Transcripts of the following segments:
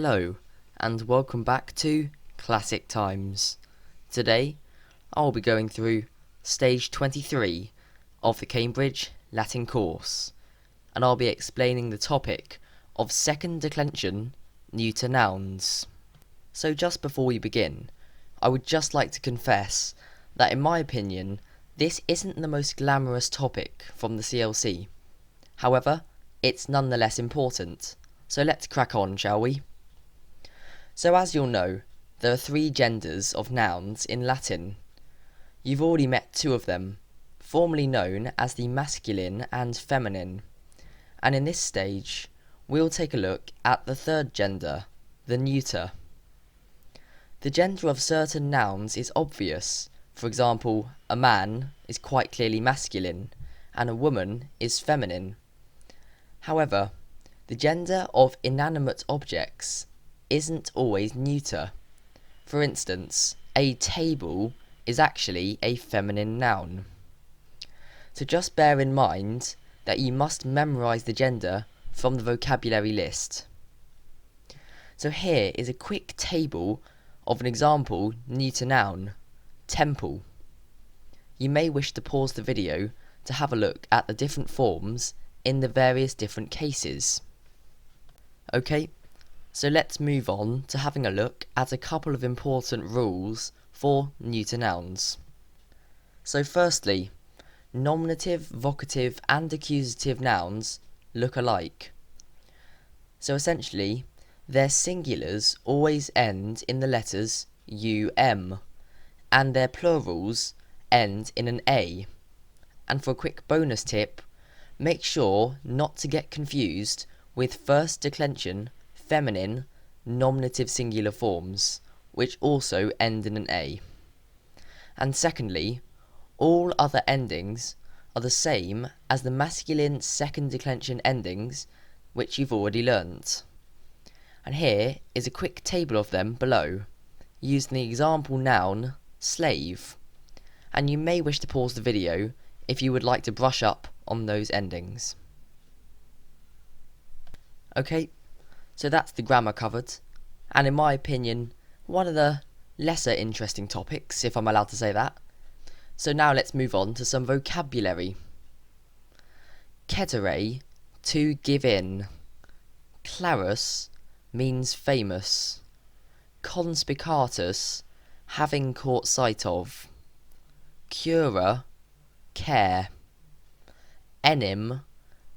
Hello, and welcome back to Classic Times. Today, I'll be going through stage 23 of the Cambridge Latin course, and I'll be explaining the topic of second declension, neuter nouns. So just before we begin, I would just like to confess that in my opinion, this isn't the most glamorous topic from the CLC. However, it's nonetheless important, so let's crack on, shall we? So as you'll know, there are three genders of nouns in Latin. You've already met two of them, formerly known as the masculine and feminine. And in this stage, we'll take a look at the third gender, the neuter. The gender of certain nouns is obvious. For example, a man is quite clearly masculine, and a woman is feminine. However, the gender of inanimate objects isn't always neuter. For instance, a table is actually a feminine noun. So just bear in mind that you must memorise the gender from the vocabulary list. So here is a quick table of an example neuter noun, temple. You may wish to pause the video to have a look at the different forms in the various different cases. Okay, so let's move on to having a look at a couple of important rules for neuter nouns. So firstly, nominative, vocative and accusative nouns look alike. So essentially, their singulars always end in the letters um, and their plurals end in an a. And for a quick bonus tip, make sure not to get confused with first declension feminine nominative singular forms, which also end in an a. And secondly, all other endings are the same as the masculine second declension endings, which you've already learnt. And here is a quick table of them below, using the example noun slave. And you may wish to pause the video if you would like to brush up on those endings. Okay, so that's the grammar covered, and in my opinion, one of the lesser interesting topics, if I'm allowed to say that. So now let's move on to some vocabulary. Cedere, to give in. Clarus means famous. Conspicatus, having caught sight of. Cura, care. Enim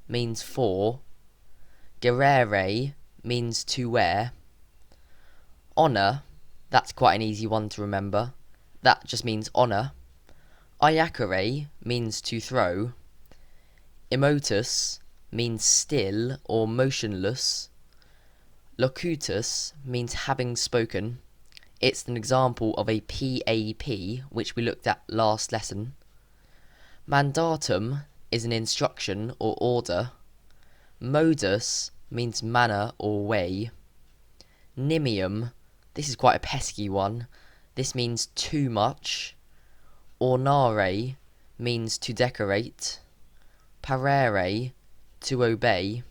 means for. Gerere means to wear. Honour, that's quite an easy one to remember. That just means honour. Iacere means to throw. Immotus means still or motionless. Locutus means having spoken. It's an example of a PAP, which we looked at last lesson. Mandatum is an instruction or order. Modus means manner or way. Nimium, this is quite a pesky one. This means too much. Ornare means to decorate. Parere, to obey.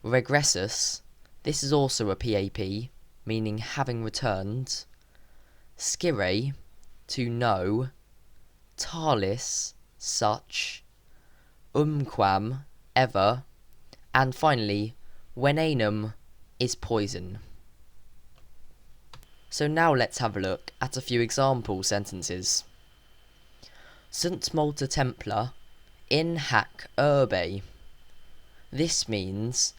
Regressus, this is also a PAP, meaning having returned. Scire, to know. Talis, such. Umquam, ever. And finally, venenum is poison. So now let's have a look at a few example sentences. Sunt multa templa in hac urbe. This means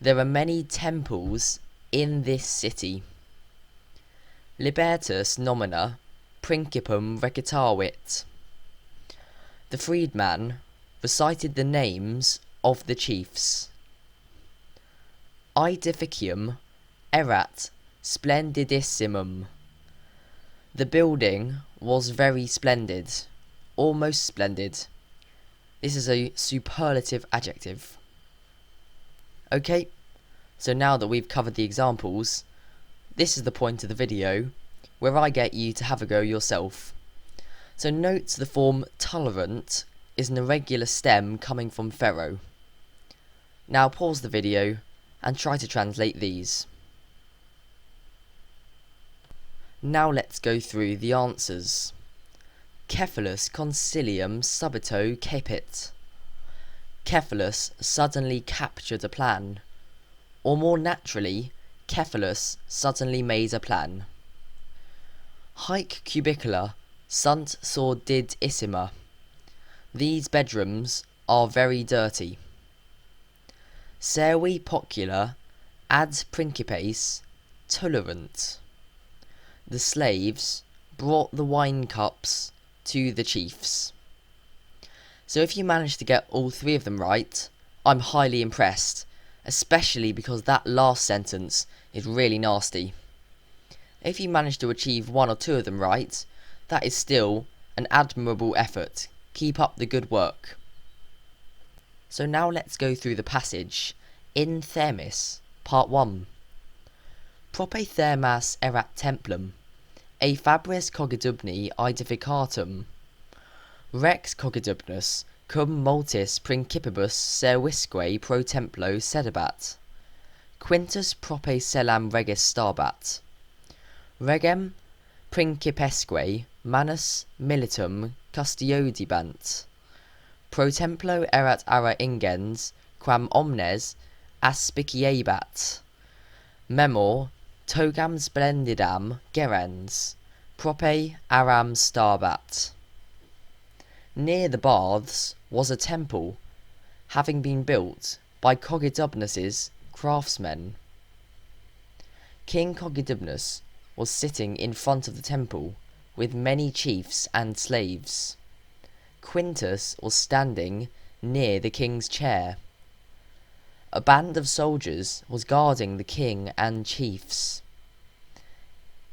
there are many temples in this city. Libertas nomina principum recitavit. The freedman recited the names of the chiefs. Aedificium erat splendidissimum. The building was very splendid, almost splendid. This is a superlative adjective. Okay, so now that we've covered the examples, this is the point of the video where I get you to have a go yourself. So note the form tolerant is an irregular stem coming from ferro. Now pause the video and try to translate these. Now let's go through the answers. Cephalus consilium subito cepit. Cephalus suddenly captured a plan. Or more naturally, Cephalus suddenly made a plan. Hic cubicula sunt sordidissima. These bedrooms are very dirty. Servi pocula ad principes tolerant. The slaves brought the wine cups to the chiefs. So if you manage to get all three of them right, I'm highly impressed, especially because that last sentence is really nasty. If you manage to achieve one or two of them right, that is still an admirable effort. Keep up the good work. So now let's go through the passage in Themis, part 1. Prope Thermas erat templum, e fabris cogidubni aedificatum. Rex cogidubnus cum multis principibus servisque pro templo sedebat. Quintus prope selam regis stabat. Regem principesque manus militum custodibant. Pro templo erat ara ingens quam omnes aspiciebat. Memor togam splendidam gerens prope aram stabat. Near the baths was a temple, having been built by Cogidubnus's craftsmen. King Cogidubnus was sitting in front of the temple with many chiefs and slaves. Quintus was standing near the king's chair. A band of soldiers was guarding the king and chiefs.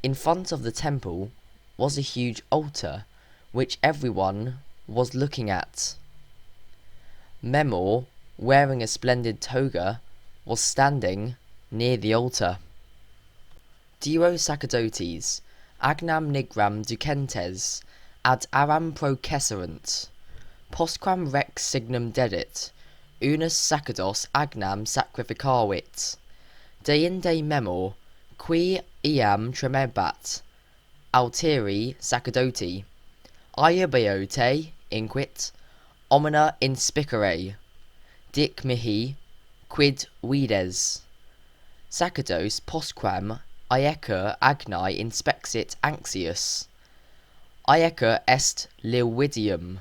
In front of the temple was a huge altar, which everyone was looking at. Memor, wearing a splendid toga, was standing near the altar. Dio sacerdotes, agnam nigram ducentes, ad aram processerunt, postquam rex signum dedit, unus sacerdos agnam sacrificavit. Deinde memor, qui iam tremebat, alteri sacerdoti, Iobeote inquit, omina inspicere, dic mihi, quid vides. Sacerdos postquam Iecer agni inspexit anxius. Iecer est lividium,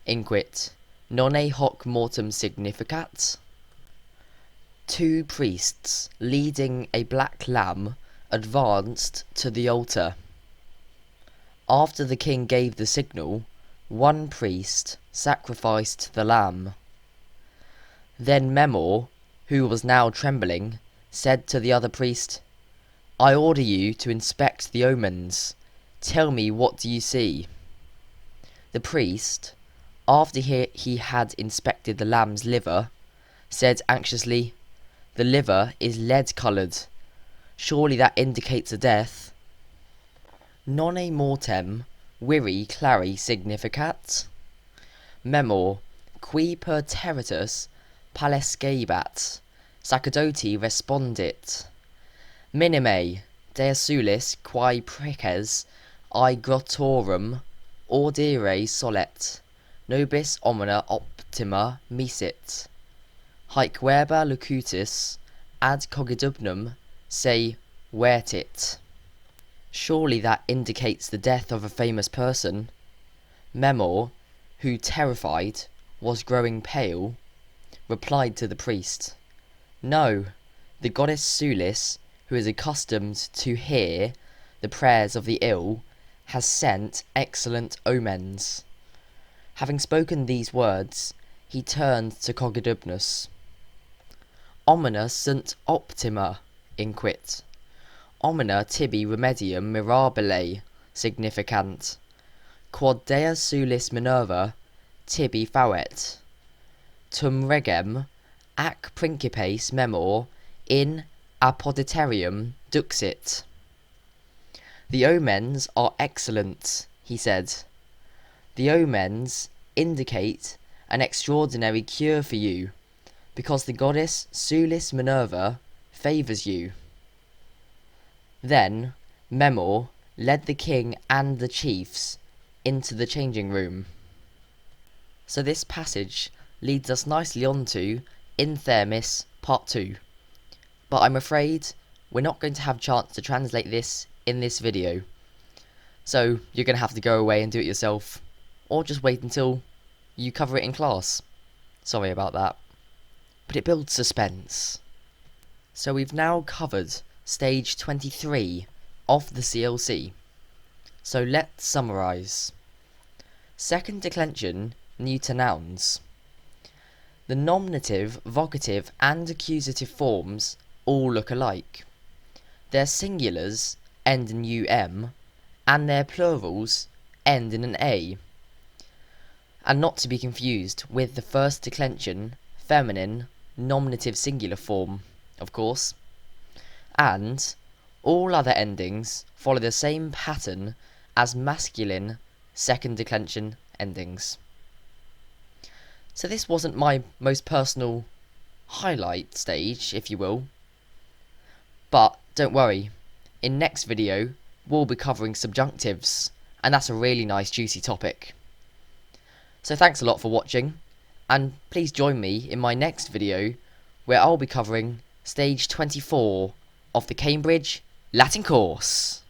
inquit, nonne hoc mortem significat. Two priests, leading a black lamb, advanced to the altar. After the king gave the signal, one priest sacrificed the lamb. Then Memor, who was now trembling, said to the other priest, I order you to inspect the omens. Tell me, what do you see? The priest, after he had inspected the lamb's liver, said anxiously, The liver is lead-coloured. Surely that indicates a death. Nonne mortem viri clari significat. Memor, qui per territus palescebat, sacerdoti respondit. Minime, deasulis quae preces I grottorum audire solet, nobis omnia optima misit. Haec verba locutus ad cogidubnum se vertit. Surely that indicates the death of a famous person. Memor, who, terrified, was growing pale, replied to the priest, No, the goddess Sulis, who is accustomed to hear the prayers of the ill, has sent excellent omens. Having spoken these words, he turned to Cogidubnus. Omnia sunt optima, inquit. Omnia tibi remedium mirabile significant, quod dea sulis Minerva tibi fauet. Tum regem ac principes memor in apoditerium duxit. The omens are excellent, he said. The omens indicate an extraordinary cure for you, because the goddess Sulis Minerva favours you. Then Memor led the king and the chiefs into the changing room. So this passage leads us nicely on to In Thermis Part 2. But I'm afraid we're not going to have a chance to translate this in this video. So you're going to have to go away and do it yourself, or just wait until you cover it in class. Sorry about that. But it builds suspense. So we've now covered stage 23 of the CLC. So let's summarise. Second declension, neuter nouns. The nominative, vocative and accusative forms all look alike. Their singulars end in um, and their plurals end in an a. And not to be confused with the first declension, feminine, nominative singular form, of course. And all other endings follow the same pattern as masculine second declension endings. So this wasn't my most personal highlight stage, if you will. But don't worry, in next video we'll be covering subjunctives, and that's a really nice juicy topic. So thanks a lot for watching, and please join me in my next video where I'll be covering stage 24 of the Cambridge Latin course.